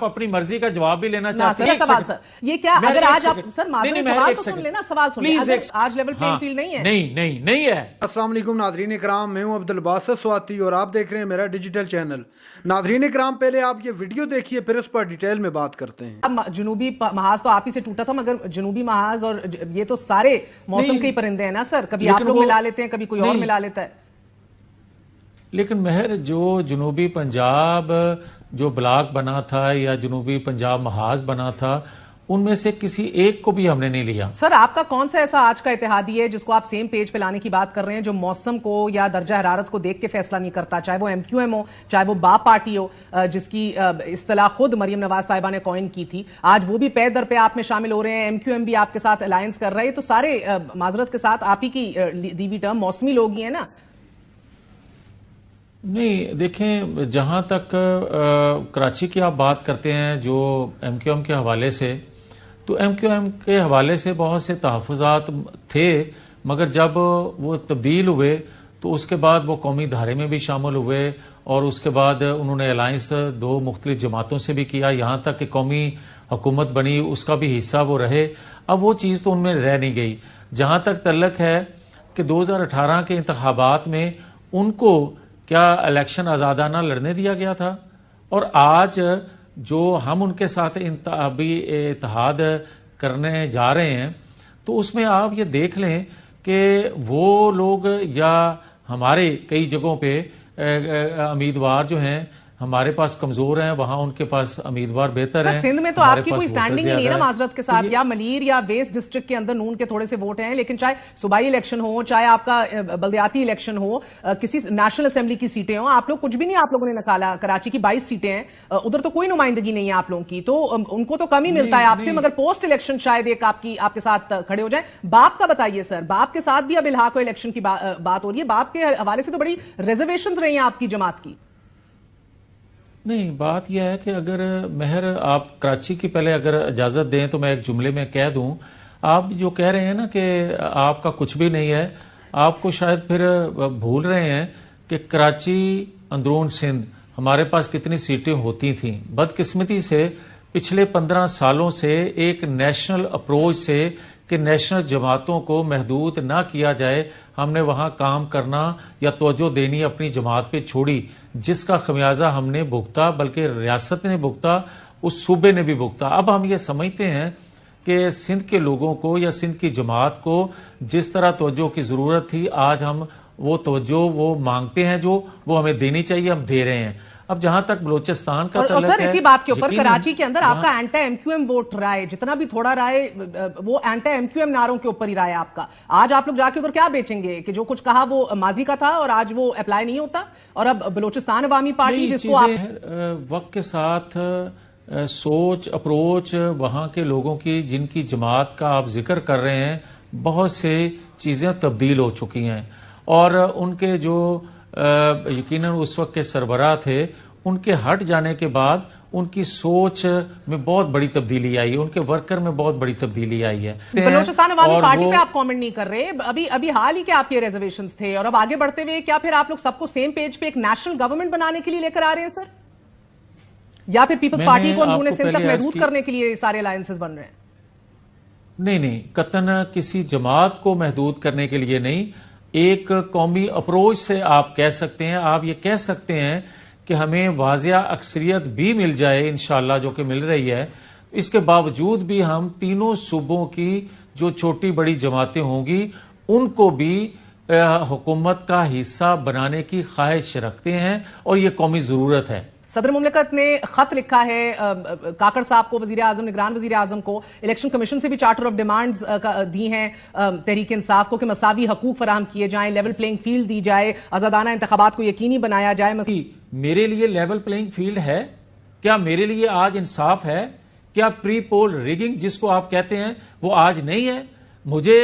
آپ اپنی مرضی کا جواب بھی لینا چاہتے ہیں؟ سوال سر یہ کیا اگر آج آپ سر سوال تو سن لینا سوال سن لینا آج لیول پلینگ فیلڈ نہیں ہے؟ نہیں ہے. السلام علیکم ناظرین کرام، میں ہوں عبدالباسط سواتی اور آپ دیکھ رہے ہیں میرا ڈیجیٹل چینل. ناظرین کرام پہلے آپ یہ ویڈیو دیکھیے پھر اس پر ڈیٹیل میں بات کرتے ہیں. جنوبی محاذ تو آپ ہی سے ٹوٹا تھا، مگر جنوبی محاذ اور یہ تو سارے موسم کے ہی پرندے ہیں نا سر، کبھی آپ لوگ ملا لیتے ہیں کبھی کوئی اور ملا لیتا ہے. لیکن مہر جو جنوبی پنجاب جو بلاک بنا تھا یا جنوبی پنجاب محاذ بنا تھا ان میں سے کسی ایک کو بھی ہم نے نہیں لیا. سر آپ کا کون سا ایسا آج کا اتحادی ہے جس کو آپ سیم پیج پہ لانے کی بات کر رہے ہیں، جو موسم کو یا درجہ حرارت کو دیکھ کے فیصلہ نہیں کرتا، چاہے وہ MQM ہو چاہے وہ با پارٹی ہو، جس کی اصطلاح خود مریم نواز صاحبہ نے کوئن کی تھی، آج وہ بھی پے در پہ آپ میں شامل ہو رہے ہیں، MQM بھی آپ کے ساتھ الائنس کر رہے ہیں، تو سارے معذرت کے ساتھ آپ ہی کی دی ہوئی ٹرم موسمی لوگ ہی ہیں نا. نہیں دیکھیں، جہاں تک کراچی کی آپ بات کرتے ہیں جو MQM کے حوالے سے، تو MQM کے حوالے سے بہت سے تحفظات تھے، مگر جب وہ تبدیل ہوئے تو اس کے بعد وہ قومی دھارے میں بھی شامل ہوئے اور اس کے بعد انہوں نے الائنس دو مختلف جماعتوں سے بھی کیا، یہاں تک کہ قومی حکومت بنی اس کا بھی حصہ وہ رہے. اب وہ چیز تو ان میں رہ نہیں گئی. جہاں تک تعلق ہے کہ 2018 کے انتخابات میں ان کو کیا الیکشن آزادانہ لڑنے دیا گیا تھا، اور آج جو ہم ان کے ساتھ انتخابی اتحاد کرنے جا رہے ہیں تو اس میں آپ یہ دیکھ لیں کہ وہ لوگ یا ہمارے کئی جگہوں پہ امیدوار جو ہیں ہمارے پاس کمزور ہیں، وہاں ان کے پاس امیدوار بہتر ہیں. سندھ میں تو آپ کی کوئی سٹینڈنگ ہی نہیں ہے نا معذرت کے ساتھ، یا ملیر یا ویسٹ ڈسٹرکٹ کے اندر نون کے تھوڑے سے ووٹ ہیں، لیکن چاہے صوبائی الیکشن ہو چاہے آپ کا بلدیاتی الیکشن ہو، کسی نیشنل اسمبلی کی سیٹیں ہوں، آپ لوگ کچھ بھی نہیں آپ لوگوں نے نکالا. کراچی کی 22 سیٹیں ہیں، ادھر تو کوئی نمائندگی نہیں ہے آپ لوگوں کی، تو ان کو تو کم ہی ملتا ہے آپ سے، مگر پوسٹ الیکشن شاید ایک آپ کے ساتھ کھڑے ہو جائیں. باپ کا بتائیے سر، باپ کے ساتھ بھی اب الحاق و الیکشن کی بات ہو رہی ہے، باپ کے حوالے سے تو بڑی ریزرویشنز رہی ہیں آپ کی جماعت کی. نہیں، بات یہ ہے کہ اگر مہر آپ کراچی کی پہلے اگر اجازت دیں تو میں ایک جملے میں کہہ دوں، آپ جو کہہ رہے ہیں نا کہ آپ کا کچھ بھی نہیں ہے، آپ کو شاید پھر بھول رہے ہیں کہ کراچی اندرون سندھ ہمارے پاس کتنی سیٹیں ہوتی تھیں. بدقسمتی سے پچھلے 15 سالوں سے ایک نیشنل اپروچ سے کہ نیشنل جماعتوں کو محدود نہ کیا جائے، ہم نے وہاں کام کرنا یا توجہ دینی اپنی جماعت پہ چھوڑی، جس کا خمیازہ ہم نے بھگتا، بلکہ ریاست نے بھگتا، اس صوبے نے بھی بھگتا. اب ہم یہ سمجھتے ہیں کہ سندھ کے لوگوں کو یا سندھ کی جماعت کو جس طرح توجہ کی ضرورت تھی، آج ہم وہ توجہ وہ مانگتے ہیں جو وہ ہمیں دینی چاہیے، ہم دے رہے ہیں. اب جہاں تک بلوچستان کا تعلق ہے، سر اسی بات کے اوپر کراچی کے اندر آپ کا اینٹی MQM ووٹ رہا ہے، جتنا بھی تھوڑا رہا ہے وہ اینٹی MQM نعروں کے اوپر ہی رہا ہے آپ کا. آج آپ لوگ جا کے ادھر کیا بیچیں گے کہ جو کچھ کہا وہ ماضی کا تھا اور آج وہ اپلائی نہیں ہوتا، اور اب بلوچستان عوامی پارٹی جس کو آپ وقت کے ساتھ سوچ اپروچ وہاں کے لوگوں کی جن کی جماعت کا آپ ذکر کر رہے ہیں، بہت سے چیزیں تبدیل ہو چکی ہیں، اور ان کے جو یقیناً اس وقت کے سربراہ تھے ان کے ہٹ جانے کے بعد ان کی سوچ میں بہت بڑی تبدیلی آئی ہے، ان کے ورکر میں بہت بڑی تبدیلی آئی ہے. بلوچستان عوامی پارٹی پہ آپ کامنٹ نہیں کر رہے، ابھی حال ہی کے آپ کے ریزرویشنز تھے، اور اب آگے بڑھتے ہوئے کیا پھر آپ لوگ سب کو سیم پیج پہ ایک نیشنل گورنمنٹ بنانے کے لیے لے کر آ رہے ہیں سر، یا پھر پیپلز پارٹی کو اندرون سندھ تک محدود کرنے کے لیے سارے الائنسز بن رہے ہیں؟ نہیں، قطعاً کسی جماعت کو محدود کرنے کے لیے نہیں، ایک قومی اپروچ سے آپ کہہ سکتے ہیں، آپ یہ کہہ سکتے ہیں کہ ہمیں واضح اکثریت بھی مل جائے انشاءاللہ، جو کہ مل رہی ہے، اس کے باوجود بھی ہم تینوں صوبوں کی جو چھوٹی بڑی جماعتیں ہوں گی ان کو بھی حکومت کا حصہ بنانے کی خواہش رکھتے ہیں، اور یہ قومی ضرورت ہے. صدر مملکت نے خط لکھا ہے کاکڑ صاحب کو، وزیر اعظم، نگران وزیر اعظم کو، الیکشن کمیشن سے بھی چارٹر آف ڈیمانڈز دی ہیں تحریک انصاف کو کہ مساوی حقوق فراہم کیے جائیں، لیول پلینگ فیلڈ دی جائے، آزادانہ انتخابات کو یقینی بنایا جائے. میرے لیے لیول پلینگ فیلڈ ہے کیا؟ میرے لیے آج انصاف ہے کیا؟ پری پول ریگنگ جس کو آپ کہتے ہیں وہ آج نہیں ہے. مجھے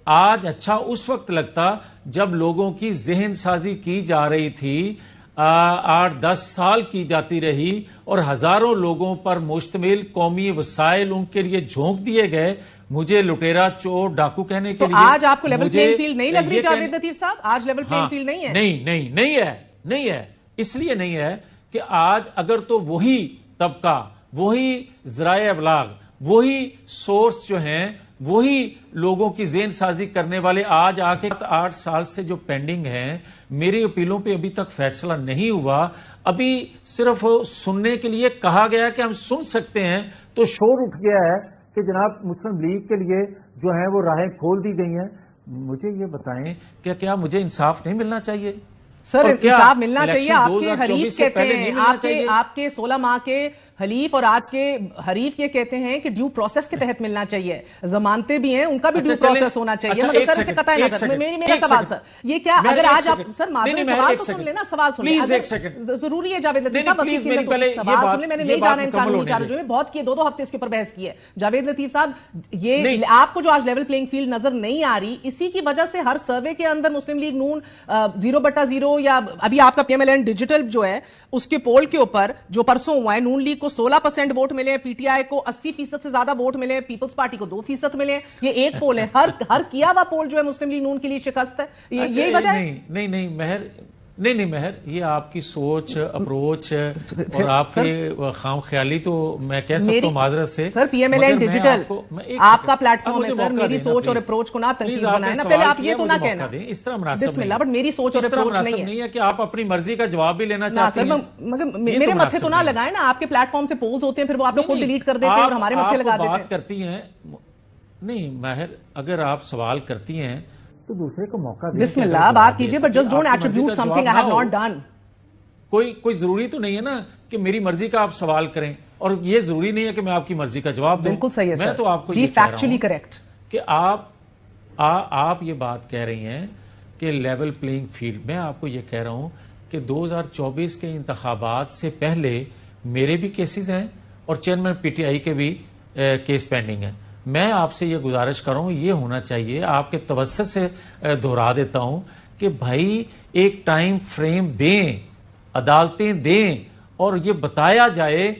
آج اچھا اس وقت لگتا جب لوگوں کی ذہن سازی کی جا رہی تھی، 8-10 سال کی جاتی رہی، اور ہزاروں لوگوں پر مشتمل قومی وسائل ان کے لیے جھونک دیے گئے، مجھے لٹیرا چور ڈاکو کہنے کے لیے. آج آپ کو لیول پلینگ فیلڈ نہیں لگ رہی جاوید لطیف صاحب؟ آج لیول پلینگ فیلڈ نہیں ہے؟ نہیں ہے. اس لیے نہیں ہے کہ آج اگر تو وہی طبقہ وہی ذرائع ابلاغ، وہی سورس جو ہیں، وہی لوگوں کی ذہن سازی کرنے والے آج آ کے 8 سال سے جو پینڈنگ ہیں، میری اپیلوں پہ ابھی تک فیصلہ نہیں ہوا. ابھی صرف سننے کے لیے کہا گیا کہ ہم سن سکتے ہیں، تو شور اٹھ گیا ہے کہ جناب مسلم لیگ کے لیے جو ہیں وہ راہیں کھول دی گئی ہیں. مجھے یہ بتائیں کہ کیا مجھے انصاف نہیں ملنا چاہیے؟ سر انصاف ملنا چاہیے. آپ کے حریف کہتے ہیں، آپ کے 16 ماہ کے حلیف اور آج کے حریف یہ کہتے ہیں کہ ڈیو پروسیس کے تحت ملنا چاہیے. ضمانتیں بھی ہیں، ان کا بھی ڈیو پروسیس ہونا چاہیے. مگر سر اسے قطع نظر میرا سوال سر یہ کیا، اگر آج آپ سر معذرت سوال تو سن لینا، سوال سن لیں. ضروری ہے جاوید لطیف صاحب، سوال سن لیں. میں نے نہیں جانا ان قانونی چارجوں میں، بہت کیے، 2 ہفتے اس کے اوپر بحث کی ہے. جاوید لطیف صاحب، یہ آپ کو جو آج لیول پلینگ فیلڈ نظر نہیں آ رہی، اسی کی وجہ سے ہر سروے کے اندر مسلم لیگ نون 0/0 یا ابھی آپ کا P M L N digital جو ہے اس کے پول کے اوپر جو پرسوں ہوا ہے، نون لیگ کو 16% ووٹ ملے، پی ٹی آئی کو 80% سے زیادہ ووٹ ملے، پیپلز پارٹی کو 2% ملے. یہ ایک پول ہے، ہر کیا ہوا پول جو ہے مسلم لیگ نون کے لیے شکست ہے. یہی وجہ ہے؟ نہیں مہر، نہیں مہر، یہ آپ کی سوچ، اپروچ اور آپ کی خام خیالی تو میں کہہ سکتا ہوں معذرت سے. Sir P M L N digital آپ کا پلیٹ فارم ہے سر، میری سوچ اور اپروچ کو نہ تنقید بنائیں نا. پہلے آپ یہ تو نہ کہنا اس طرح مناسب بسم اللہ، بٹ میری سوچ اور اپروچ نہیں ہے کہ آپ اپنی مرضی کا جواب بھی لینا چاہتے ہیں. مگر میرے متھے تو نہ لگائیں نا، آپ کے پلیٹ فارم سے پولز ہوتے ہیں، پھر وہ آپ لوگ خود ڈیلیٹ کر دیتے ہیں اور ہمارے متھے لگا دیتے ہیں. بات کرتی ہیں نہیں ماہر، اگر آپ سوال کرتی ہیں تو دوسرے کو موقع دیں. بسم اللہ بات کیجئے، but just don't attribute some thing I have not done. کوئی ضروری تو نہیں ہے نا کہ میری مرضی کا آپ سوال کریں، اور یہ ضروری نہیں ہے کہ میں آپ کی مرضی کا جواب دوں. بالکل صحیح ہے. میں تو آپ کو یہ کہہ رہا ہوں کریکٹ کہ آپ یہ بات کہہ رہی ہیں کہ لیول پلینگ فیلڈ. میں آپ کو یہ کہہ رہا ہوں کہ 2024 کے انتخابات سے پہلے میرے بھی کیسز ہیں اور چیئرمین پی ٹی آئی کے بھی کیس پینڈنگ ہیں. میں آپ سے یہ گزارش کر رہا ہوں، یہ ہونا چاہیے، آپ کے توسط سے دہرا دیتا ہوں کہ بھائی ایک ٹائم فریم دیں، عدالتیں دیں، اور یہ بتایا جائے،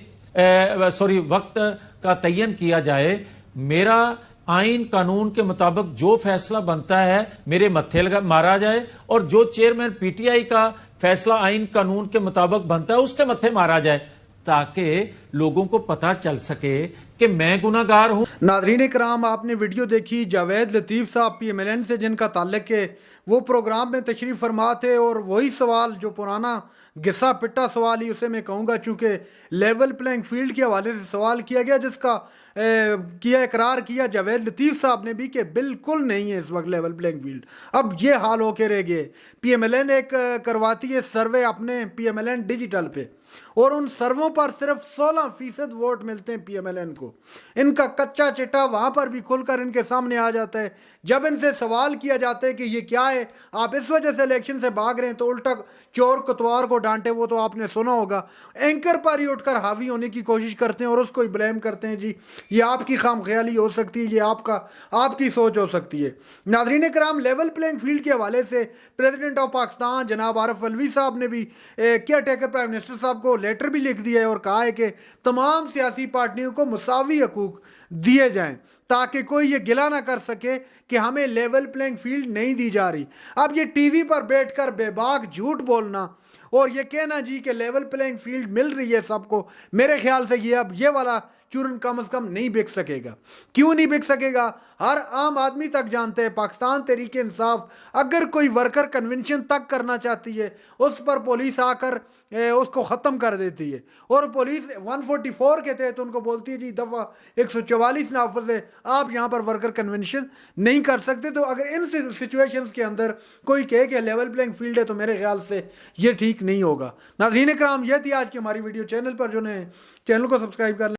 وقت کا تعین کیا جائے. میرا آئین قانون کے مطابق جو فیصلہ بنتا ہے میرے متھے مارا جائے، اور جو چیئرمین پی ٹی آئی کا فیصلہ آئین قانون کے مطابق بنتا ہے اس کے متھے مارا جائے، تاکہ لوگوں کو پتا چل سکے کہ میں گناہگار ہوں. ناظرین کرام، آپ نے ویڈیو دیکھی جاوید لطیف صاحب پی ایم ایل این سے جن کا تعلق ہے، وہ پروگرام میں تشریف فرما تھے، اور وہی سوال جو پرانا گسا پٹا سوال ہی اسے میں کہوں گا، چونکہ لیول پلینگ فیلڈ کے حوالے سے سوال کیا گیا، جس کا اقرار کیا جاوید لطیف صاحب نے بھی کہ بالکل نہیں ہے اس وقت لیول پلینگ فیلڈ. اب یہ حال ہو کے رہ گئے. پی ایم ایل این ایک کرواتی ہے سروے اپنے P M L N digital پہ، اور ان سرووں پر صرف 16% ووٹ ملتے ہیں پی ایم ایل این کو. ان کا کچا چٹا وہاں پر بھی کھل کر ان کے سامنے آ جاتا ہے. جب ان سے سوال کیا جاتا ہے کہ یہ کیا ہے، آپ اس وجہ سے الیکشن سے بھاگ رہے ہیں، تو الٹا چور کتوار کو ڈانٹے، وہ تو آپ نے سنا ہوگا. اینکر پر ہی اٹھ کر حاوی ہونے کی کوشش کرتے ہیں اور اس کو ہی بلیم کرتے ہیں، جی یہ آپ کی خام خیالی ہو سکتی ہے، یہ آپ کی سوچ ہو سکتی ہے. ناظرین کرام، لیول پلینگ فیلڈ کے حوالے سے پریزیڈنٹ آف پاکستان جناب عارف علوی صاحب نے بھی کیئر ٹیکر پرائم منسٹر صاحب کو لیٹر بھی لکھ دیا ہے اور کہا ہے کہ تمام سیاسی پارٹیوں کو مساوی حقوق دیے جائیں، تاکہ کوئی یہ گلہ نہ کر سکے کہ ہمیں لیول پلینگ فیلڈ نہیں دی جا رہی. اب یہ ٹی وی پر بیٹھ کر بے باک جھوٹ بولنا اور یہ کہنا جی کہ لیول پلینگ فیلڈ مل رہی ہے سب کو، میرے خیال سے یہ والا چورن کم از کم نہیں بک سکے گا. کیوں نہیں بک سکے گا؟ ہر عام آدمی تک جانتے ہیں پاکستان تحریک انصاف اگر کوئی ورکر کنونشن تک کرنا چاہتی ہے، اس پر پولیس آ کر اس کو ختم کر دیتی ہے، اور پولیس 144 کے تحت ان کو بولتی ہے جی دفعہ 144 نافذ ہے، آپ یہاں پر ورکر کنونشن نہیں کر سکتے. تو اگر ان سچویشنز کے اندر کوئی کہے کہ لیول پلینگ فیلڈ ہے، تو میرے خیال سے یہ ٹھیک نہیں ہوگا. ناظرین کرام، یہ تھی آج کی ہماری ویڈیو. چینل پر جو نے چینل کو سبسکرائب کر لیں.